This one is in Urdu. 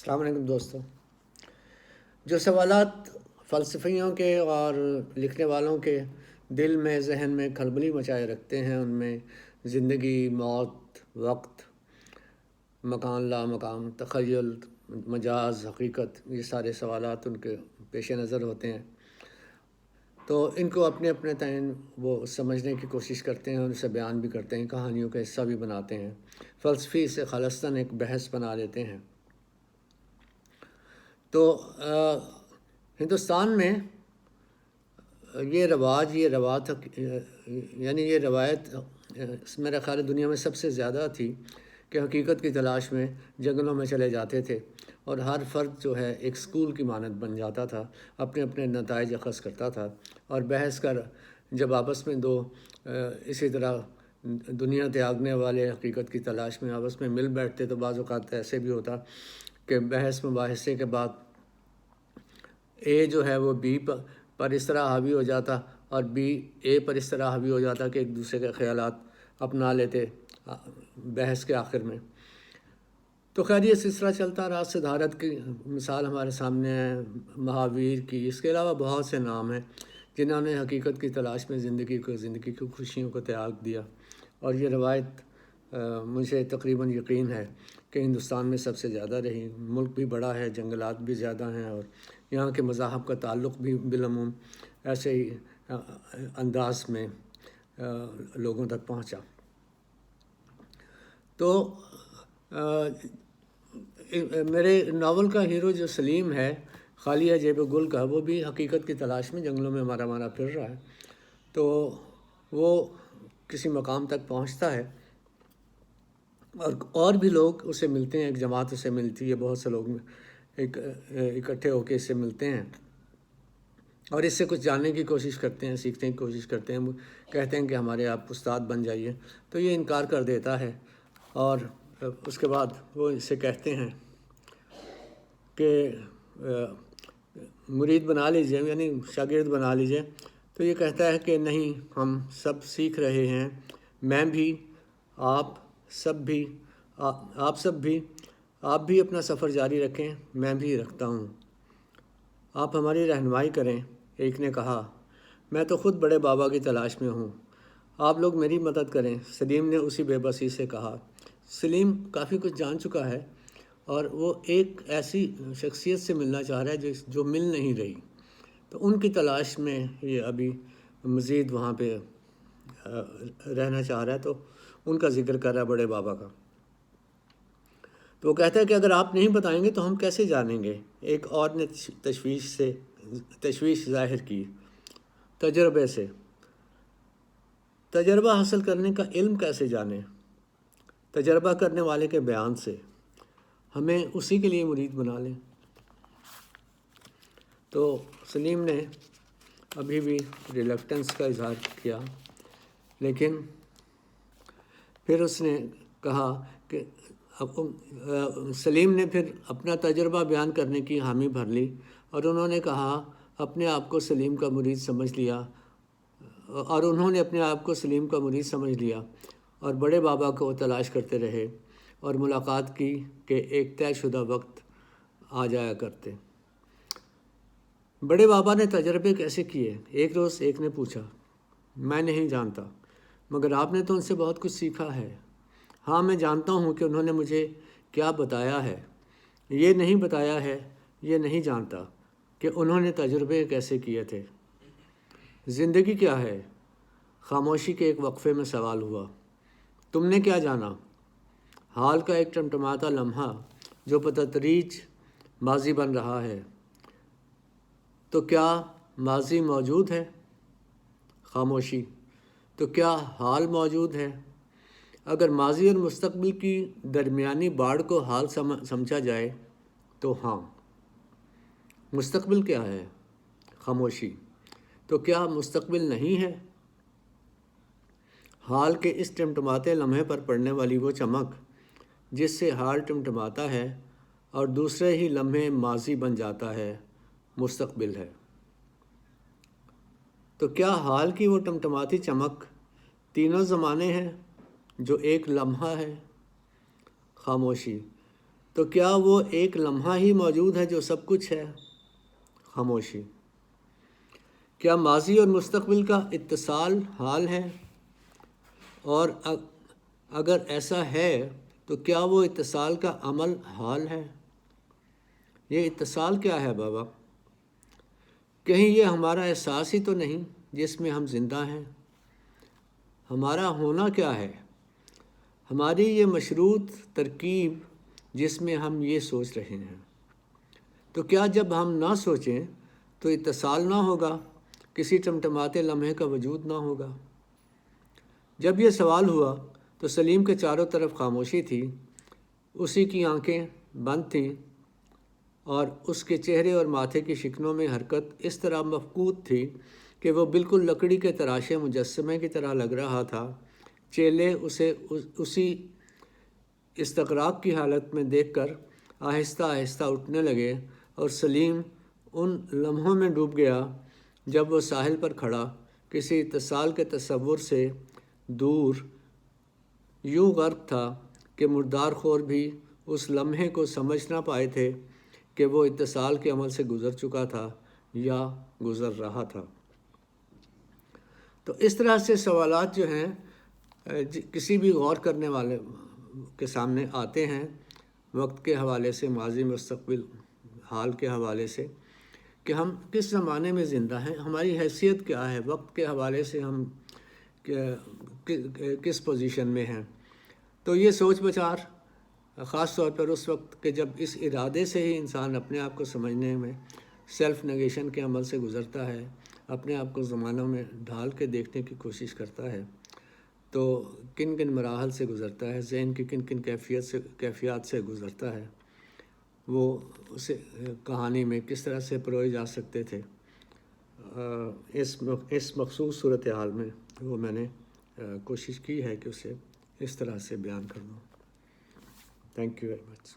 السلام علیکم دوستو. جو سوالات فلسفیوں کے اور لکھنے والوں کے دل میں ذہن میں کھلبلی مچائے رکھتے ہیں، ان میں زندگی، موت، وقت، مکان، لا مقام، تخیل، مجاز، حقیقت، یہ سارے سوالات ان کے پیش نظر ہوتے ہیں. تو ان کو اپنے اپنے تعین وہ سمجھنے کی کوشش کرتے ہیں اور اسے بیان بھی کرتے ہیں، کہانیوں کا حصہ بھی بناتے ہیں. فلسفی اسے خالصتاً ایک بحث بنا لیتے ہیں. تو ہندوستان میں یہ روایت یعنی یہ روایت میرا خیال ہے دنیا میں سب سے زیادہ تھی کہ حقیقت کی تلاش میں جنگلوں میں چلے جاتے تھے، اور ہر فرد جو ہے ایک سکول کی مانند بن جاتا تھا، اپنے اپنے نتائج اخذ کرتا تھا، اور بحث کر جب آپس میں دو اسی طرح دنیا تیاگنے والے حقیقت کی تلاش میں آپس میں مل بیٹھتے تو بعض اوقات ایسے بھی ہوتا کہ بحث مباحثے کے بعد اے جو ہے وہ بی پر اس طرح حاوی ہو جاتا اور بی اے پر اس طرح حاوی ہو جاتا کہ ایک دوسرے کے خیالات اپنا لیتے بحث کے آخر میں. تو خیر یہ سلسلہ چلتا رہا. صدارت کی مثال ہمارے سامنے ہے، مہاویر کی، اس کے علاوہ بہت سے نام ہیں جنہوں نے حقیقت کی تلاش میں زندگی کی خوشیوں کو تیاگ دیا. اور یہ روایت مجھے تقریباً یقین ہے کہ ہندوستان میں سب سے زیادہ رہی. ملک بھی بڑا ہے، جنگلات بھی زیادہ ہیں، اور یہاں کے مذاہب کا تعلق بھی بالعموم ایسے ہی انداز میں لوگوں تک پہنچا. تو میرے ناول کا ہیرو جو سلیم ہے، خالیہ جیب گل کا، وہ بھی حقیقت کی تلاش میں جنگلوں میں مارا مارا پھر رہا ہے. تو وہ کسی مقام تک پہنچتا ہے اور بھی لوگ اسے ملتے ہیں، ایک جماعت اسے ملتی ہے، بہت سے لوگ اکٹھے ہو کے اس سے ملتے ہیں اور اس سے کچھ جاننے کی کوشش کرتے ہیں، سیکھنے کی کوشش کرتے ہیں. کہتے ہیں کہ ہمارے آپ استاد بن جائیے، تو یہ انکار کر دیتا ہے، اور اس کے بعد وہ اسے کہتے ہیں کہ مرید بنا لیجئے، یعنی شاگرد بنا لیجئے. تو یہ کہتا ہے کہ نہیں، ہم سب سیکھ رہے ہیں، میں بھی، آپ سب بھی اپنا سفر جاری رکھیں، میں بھی رکھتا ہوں، آپ ہماری رہنمائی کریں. ایک نے کہا، میں تو خود بڑے بابا کی تلاش میں ہوں، آپ لوگ میری مدد کریں. سلیم نے اسی بے بسی سے کہا. سلیم کافی کچھ جان چکا ہے اور وہ ایک ایسی شخصیت سے ملنا چاہ رہا ہے جو مل نہیں رہی. تو ان کی تلاش میں یہ ابھی مزید وہاں پہ رہنا چاہ رہا ہے، تو ان کا ذکر کر رہا ہے بڑے بابا کا. تو وہ کہتا ہے کہ اگر آپ نہیں بتائیں گے تو ہم کیسے جانیں گے. ایک اور نے تشویش ظاہر کی. تجربے سے، تجربہ حاصل کرنے کا علم کیسے جانیں؟ تجربہ کرنے والے کے بیان سے. ہمیں اسی کے لیے مرید بنا لیں. تو سلیم نے ابھی بھی ریلیکٹنس کا اظہار کیا، لیکن پھر اس نے کہا کہ سلیم نے پھر اپنا تجربہ بیان کرنے کی حامی بھر لی، اور انہوں نے کہا اپنے آپ کو سلیم کا مرید سمجھ لیا، اور انہوں نے اپنے آپ کو سلیم کا مرید سمجھ لیا اور بڑے بابا کو تلاش کرتے رہے اور ملاقات کی کہ ایک طے شدہ وقت آ جایا کرتے. بڑے بابا نے تجربے کیسے کیے؟ ایک روز ایک نے پوچھا. میں نہیں جانتا، مگر آپ نے تو ان سے بہت کچھ سیکھا ہے. ہاں، میں جانتا ہوں کہ انہوں نے مجھے کیا بتایا ہے. یہ نہیں بتایا ہے، یہ نہیں جانتا کہ انہوں نے تجربے کیسے کیے تھے. زندگی کیا ہے؟ خاموشی کے ایک وقفے میں سوال ہوا. تم نے کیا جانا؟ حال کا ایک ٹمٹماتا لمحہ جو بتدریج ماضی بن رہا ہے. تو کیا ماضی موجود ہے؟ خاموشی. تو کیا حال موجود ہے؟ اگر ماضی اور مستقبل کی درمیانی باڑ کو حال سمجھا جائے تو ہاں. مستقبل کیا ہے؟ خاموشی. تو کیا مستقبل نہیں ہے؟ حال کے اس ٹمٹماتے لمحے پر پڑنے والی وہ چمک جس سے حال ٹمٹماتا ہے اور دوسرے ہی لمحے ماضی بن جاتا ہے، مستقبل ہے. تو کیا حال کی وہ ٹمٹماتی چمک تینوں زمانے ہیں جو ایک لمحہ ہے؟ خاموشی. تو کیا وہ ایک لمحہ ہی موجود ہے جو سب کچھ ہے؟ خاموشی۔ کیا ماضی اور مستقبل کا اتصال حال ہے؟ اور اگر ایسا ہے تو کیا وہ اتصال کا عمل حال ہے؟ یہ اتصال کیا ہے بابا؟ کہیں یہ ہمارا احساس ہی تو نہیں جس میں ہم زندہ ہیں؟ ہمارا ہونا کیا ہے؟ ہماری یہ مشروط ترکیب جس میں ہم یہ سوچ رہے ہیں۔ تو کیا جب ہم نہ سوچیں تو اتصال نہ ہوگا، کسی ٹمٹماتے لمحے کا وجود نہ ہوگا؟ جب یہ سوال ہوا تو سلیم کے چاروں طرف خاموشی تھی، اسی کی آنکھیں بند تھیں اور اس کے چہرے اور ماتھے کی شکنوں میں حرکت اس طرح مفقود تھی کہ وہ بالکل لکڑی کے تراشے مجسمے کی طرح لگ رہا تھا۔ چیلے اسے اسی استغراق کی حالت میں دیکھ کر آہستہ آہستہ اٹھنے لگے اور سلیم ان لمحوں میں ڈوب گیا جب وہ ساحل پر کھڑا کسی اتصال کے تصور سے دور یوں غرق تھا کہ مردار خور بھی اس لمحے کو سمجھ نہ پائے تھے کہ وہ اتصال کے عمل سے گزر چکا تھا یا گزر رہا تھا۔ تو اس طرح سے سوالات جو ہیں کسی بھی غور کرنے والے کے سامنے آتے ہیں، وقت کے حوالے سے، ماضی مستقبل حال کے حوالے سے، کہ ہم کس زمانے میں زندہ ہیں، ہماری حیثیت کیا ہے، وقت کے حوالے سے ہم کس پوزیشن میں ہیں۔ تو یہ سوچ بچار خاص طور پر اس وقت کہ جب اس ارادے سے ہی انسان اپنے آپ کو سمجھنے میں سیلف نیگیشن کے عمل سے گزرتا ہے، اپنے آپ کو زمانوں میں ڈھال کے دیکھنے کی کوشش کرتا ہے، تو کن کن مراحل سے گزرتا ہے، ذہن کی کن کن کیفیات سے گزرتا ہے، وہ اسے کہانی میں کس طرح سے پروئے جا سکتے تھے، اس مخصوص صورتحال میں وہ میں نے کوشش کی ہے کہ اسے اس طرح سے بیان کر دوں۔ Thank you very much.